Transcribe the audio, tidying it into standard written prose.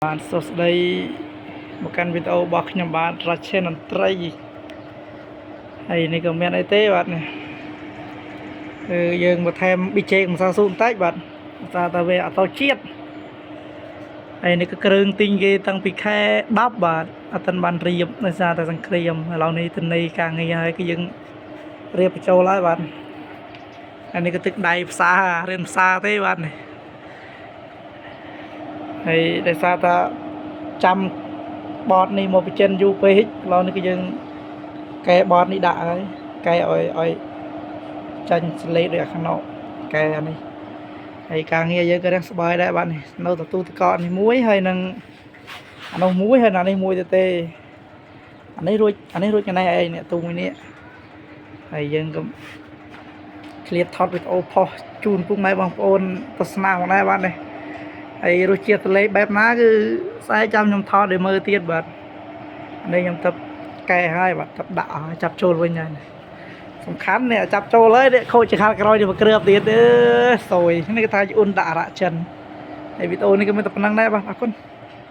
បានសួស្តីមកកាន់វីដេអូរបស់ខ្ញុំបាទរាជេនតន្ត្រីហើយនេះក៏មានអីទេបាទនេះគឺយើងមកថែមប៊ីជេកម្សៅស៊ូបន្តិចបាទថាតែវាអត់ទៅជាតិហើយនេះក៏គ្រឿងទិញគេតាំងពីខែ10បាទអត់ទាន់បានរៀបដោយសារតែសង្គ្រាមឥឡូវនេះទិនីការងារហើយគឺយើងរៀបបញ្ចូលហើយបាទហើយនេះក៏ទឹកដៃផ្សាររៀនផ្សារទេបាទនេះហើយដោយសារតែចាំបតនេះមកបញ្ចិនយូរពេកឥឡូវនេះគឺយើងកែបតនេះដាក់ហើយកែឲ្យចាញ់សលេដូចអាខាងណោកែអានេះហើយការងារយើងក៏រៀងស្បើយដែរបាទនេះនៅទូទឹកកកនេះមួយហើយនឹងអានោះមួយហើយអានេះមួយទៅទេអានេះរួចកណេះឯងអ្នកទូមួយនេះហើយយើងក៏ឃ្លាតថតវីដេអូផុសជូនពុកម៉ែបងប្អូនទស្សនាផងដែរបាទនេះហើយរសជាតិទលេបែបណាគឺស្អែកចាំខ្ញុំថតឲ្យមើលទៀតបាទនេះខ្ញុំទៅកែហើយបាទទៅដាក់ចាប់ចូលវិញហើយសំខាន់នេះចាប់ចូលហើយនេះខូចចង្ហាត់ក្រោយនេះមកគ្រឿបទៀតអើសួយនេះគេថាជូនដាក់អរៈចិនហើយវីដេអូនេះក៏មានតែប៉ុណ្្នឹងដែរបាទអរគុណ